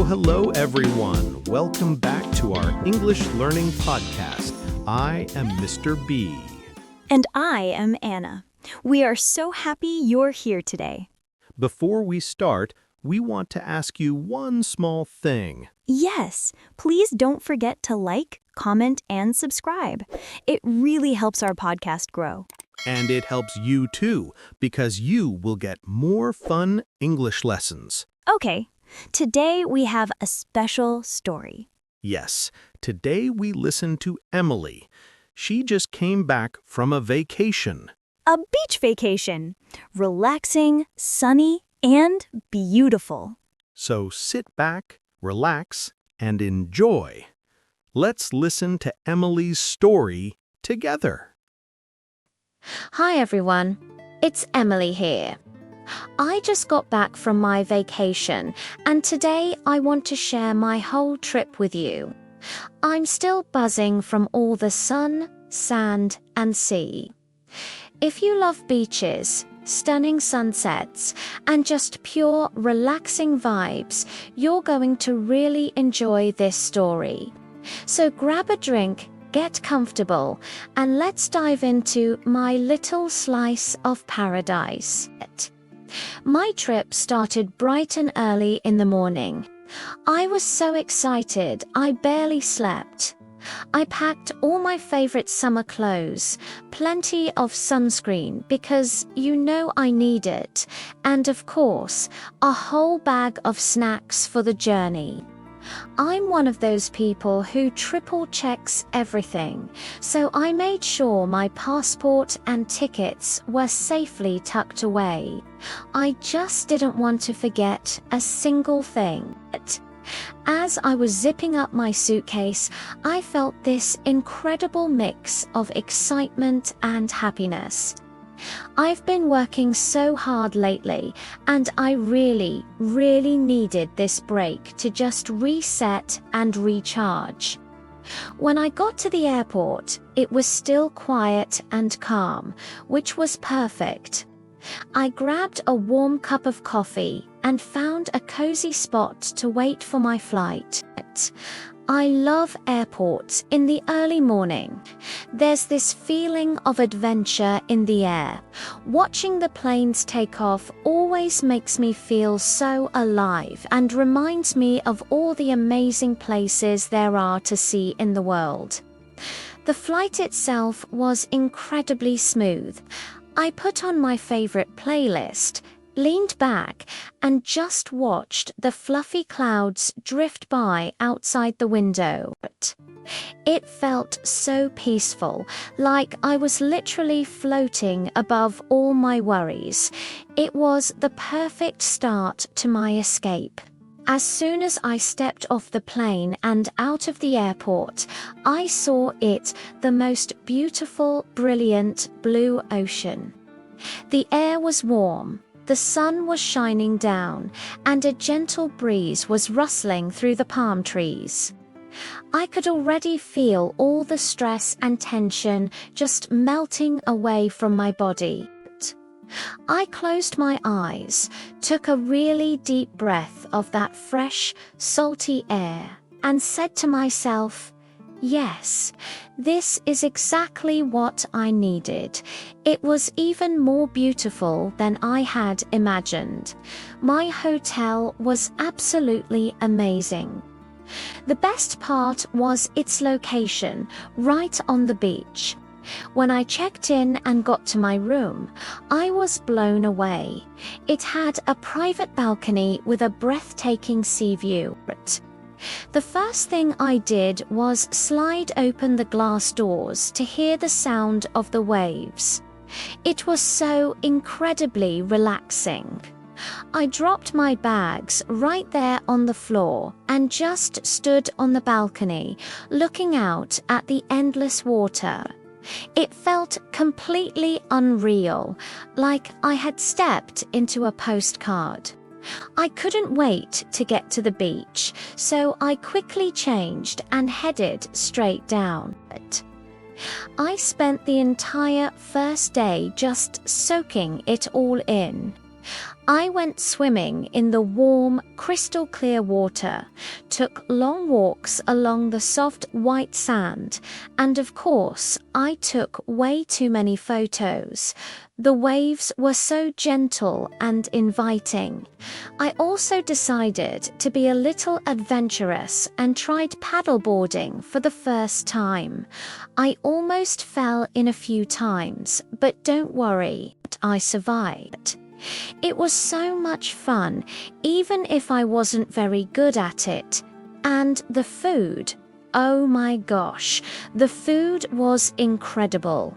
Hello, everyone. Welcome back to our English Learning Podcast. I am Mr. B. And I am Anna. We are so happy you're here today. Before we start, we want to ask you one small thing. Yes, please don't forget to like, comment, and subscribe. It really helps our podcast grow. And it helps you too, because you will get more fun English lessons. Okay, today we have a special story. Yes, today we listen to Emily. She just came back from a vacation. A beach vacation. Relaxing, sunny, and beautiful. So sit back, relax, and enjoy. Let's listen to Emily's story together. Hi everyone, it's Emily here. I just got back from my vacation and today I want to share my whole trip with you. I'm still buzzing from all the sun, sand, and sea. If you love beaches, stunning sunsets, and just pure relaxing vibes, you're going to really enjoy this story. So grab a drink, get comfortable, and let's dive into my little slice of paradise. My trip started bright and early in the morning. I was so excited, I barely slept. I packed all my favorite summer clothes, plenty of sunscreen because you know I need it, and of course, a whole bag of snacks for the journey. I'm one of those people who triple checks everything, so I made sure my passport and tickets were safely tucked away. I just didn't want to forget a single thing. As I was zipping up my suitcase, I felt this incredible mix of excitement and happiness. I've been working so hard lately, and I really needed this break to just reset and recharge. When I got to the airport, it was still quiet and calm, which was perfect. I grabbed a warm cup of coffee and found a cozy spot to wait for my flight. I love airports in the early morning. There's this feeling of adventure in the air. Watching the planes take off always makes me feel so alive and reminds me of all the amazing places there are to see in the world. The flight itself was incredibly smooth. I put on my favorite playlist, leaned back, and just watched the fluffy clouds drift by outside the window. It felt so peaceful, like I was literally floating above all my worries. It was the perfect start to my escape. As soon as I stepped off the plane and out of the airport, I saw the most beautiful, brilliant blue ocean. The air was warm, the sun was shining down, and a gentle breeze was rustling through the palm trees. I could already feel all the stress and tension just melting away from my body. I closed my eyes, took a really deep breath of that fresh, salty air, and said to myself, yes, this is exactly what I needed. It was even more beautiful than I had imagined. My hotel was absolutely amazing. The best part was its location, right on the beach. When I checked in and got to my room, I was blown away. It had a private balcony with a breathtaking sea view. The first thing I did was slide open the glass doors to hear the sound of the waves. It was so incredibly relaxing. I dropped my bags right there on the floor and just stood on the balcony, looking out at the endless water. It felt completely unreal, like I had stepped into a postcard. I couldn't wait to get to the beach, so I quickly changed and headed straight down. I spent the entire first day just soaking it all in. I went swimming in the warm, crystal-clear water, took long walks along the soft white sand, and of course, I took way too many photos. The waves were so gentle and inviting. I also decided to be a little adventurous and tried paddleboarding for the first time. I almost fell in a few times, but don't worry, I survived. It was so much fun, even if I wasn't very good at it. And the food, oh my gosh, the food was incredible.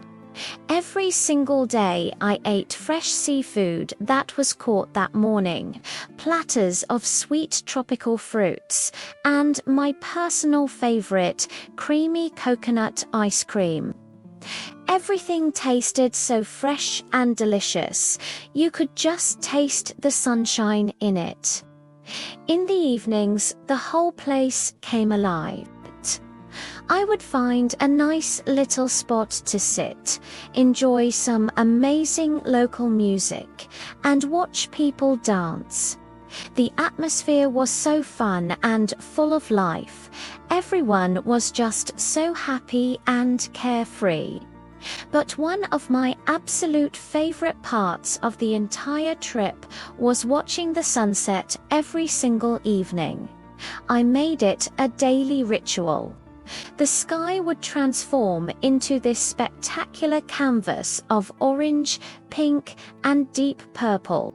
Every single day I ate fresh seafood that was caught that morning, platters of sweet tropical fruits, and my personal favorite, creamy coconut ice cream. Everything tasted so fresh and delicious. You could just taste the sunshine in it. In the evenings, the whole place came alive. I would find a nice little spot to sit, enjoy some amazing local music, and watch people dance. The atmosphere was so fun and full of life. Everyone was just so happy and carefree. But one of my absolute favorite parts of the entire trip was watching the sunset every single evening. I made it a daily ritual. The sky would transform into this spectacular canvas of orange, pink, and deep purple.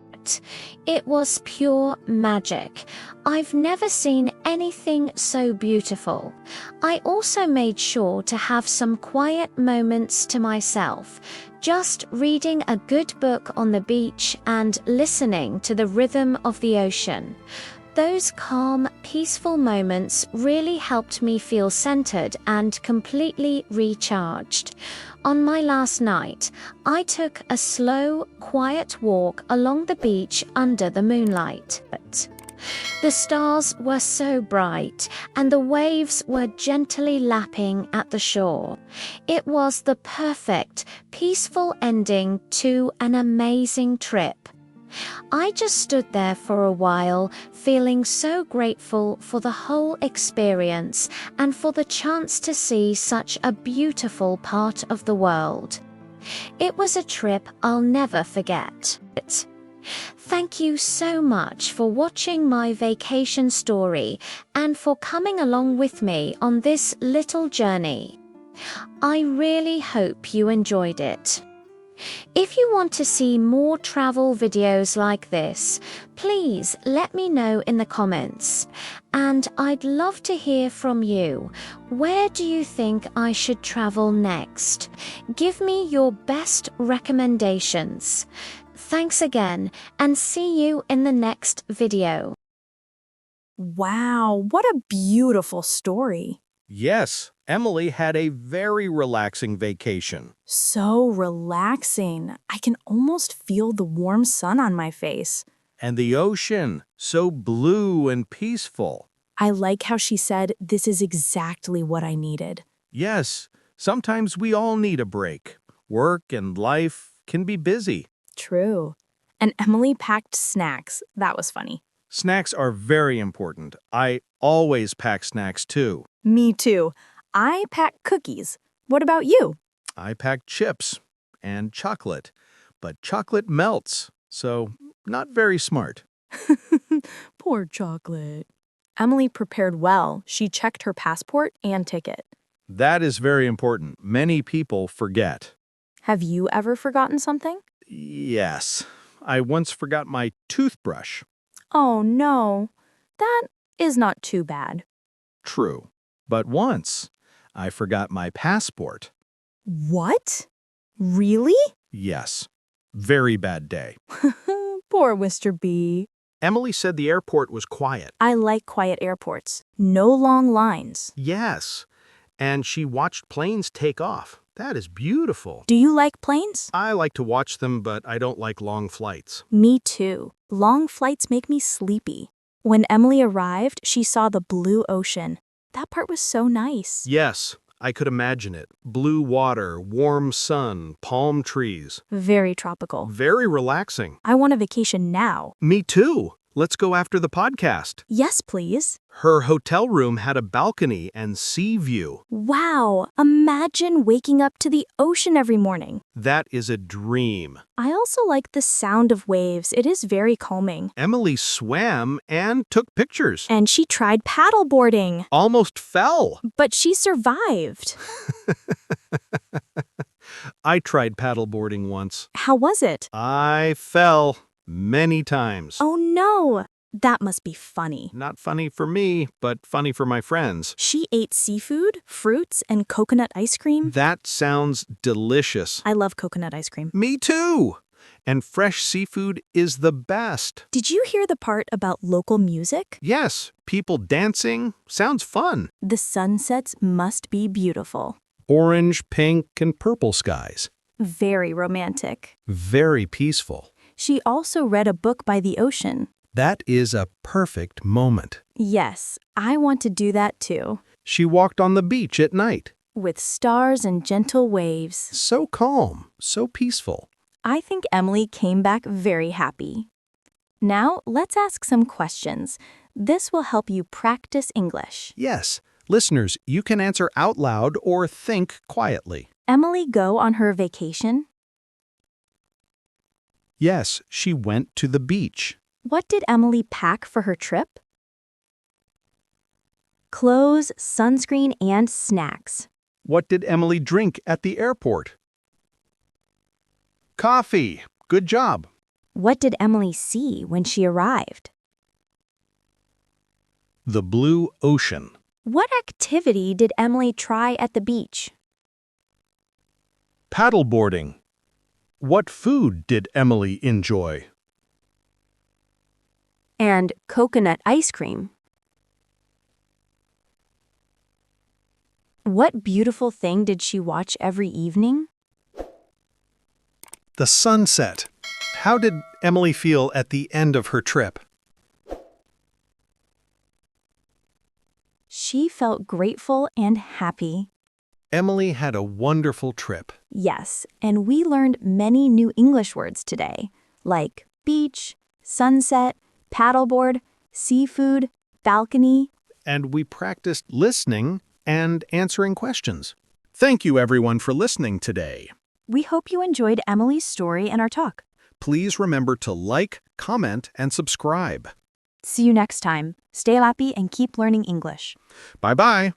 It was pure magic. I've never seen anything so beautiful. I also made sure to have some quiet moments to myself, just reading a good book on the beach and listening to the rhythm of the ocean. Those calm, peaceful moments really helped me feel centered and completely recharged. On my last night, I took a slow, quiet walk along the beach under the moonlight. The stars were so bright, and the waves were gently lapping at the shore. It was the perfect, peaceful ending to an amazing trip. I just stood there for a while, feeling so grateful for the whole experience and for the chance to see such a beautiful part of the world. It was a trip I'll never forget. Thank you so much for watching my vacation story and for coming along with me on this little journey. I really hope you enjoyed it. If you want to see more travel videos like this, please let me know in the comments. And I'd love to hear from you. Where do you think I should travel next? Give me your best recommendations. Thanks again, and see you in the next video. Wow, what a beautiful story. Yes, Emily had a very relaxing vacation. So relaxing. I can almost feel the warm sun on my face. And the ocean, so blue and peaceful. I like how she said, "This is exactly what I needed." Yes, sometimes we all need a break. Work and life can be busy. True. And Emily packed snacks. That was funny. Snacks are very important. I always pack snacks too. Me too. I pack cookies. What about you? I pack chips and chocolate, but chocolate melts, so not very smart. Poor chocolate. Emily prepared well. She checked her passport and ticket. That is very important. Many people forget. Have you ever forgotten something? Yes, I once forgot my toothbrush. Oh no, that is not too bad. True, but once I forgot my passport. What? Really? Yes, very bad day. Poor MrB. Emily said the airport was quiet. I like quiet airports. No long lines. Yes, and she watched planes take off. That is beautiful. Do you like planes? I like to watch them, but I don't like long flights. Me too. Long flights make me sleepy. When Emily arrived, she saw the blue ocean. That part was so nice. Yes, I could imagine it. Blue water, warm sun, palm trees. Very tropical. Very relaxing. I want a vacation now. Me too. Let's go after the podcast. Yes, please. Her hotel room had a balcony and sea view. Wow, imagine waking up to the ocean every morning. That is a dream. I also like the sound of waves. It is very calming. Emily swam and took pictures. And she tried paddleboarding, Almost fell. but she survived. I tried paddleboarding once. How was it? I fell many times. Oh no, that must be funny. Not funny for me, but funny for my friends. She ate seafood, fruits, and coconut ice cream. That sounds delicious. I love coconut ice cream. Me too. And fresh seafood is the best. Did you hear the part about local music? Yes, people dancing sounds fun. The sunsets must be beautiful. Orange, pink, and purple skies. Very romantic. Very peaceful. She also read a book by the ocean. That is a perfect moment. Yes, I want to do that too. She walked on the beach at night. With stars and gentle waves. So calm, so peaceful. I think Emily came back very happy. Now, let's ask some questions. This will help you practice English. Yes, listeners, you can answer out loud or think quietly. Emily go on her vacation? Yes, she went to the beach. What did Emily pack for her trip? Clothes, sunscreen, and snacks. What did Emily drink at the airport? Coffee. Good job. What did Emily see when she arrived? The blue ocean. What activity did Emily try at the beach? Paddleboarding. What food did Emily enjoy? And coconut ice cream. What beautiful thing did she watch every evening? The sunset. How did Emily feel at the end of her trip? She felt grateful and happy. Emily had a wonderful trip. Yes, and we learned many new English words today, like beach, sunset, paddleboard, seafood, balcony. And we practiced listening and answering questions. Thank you, everyone, for listening today. We hope you enjoyed Emily's story and our talk. Please remember to like, comment, and subscribe. See you next time. Stay happy and keep learning English. Bye-bye.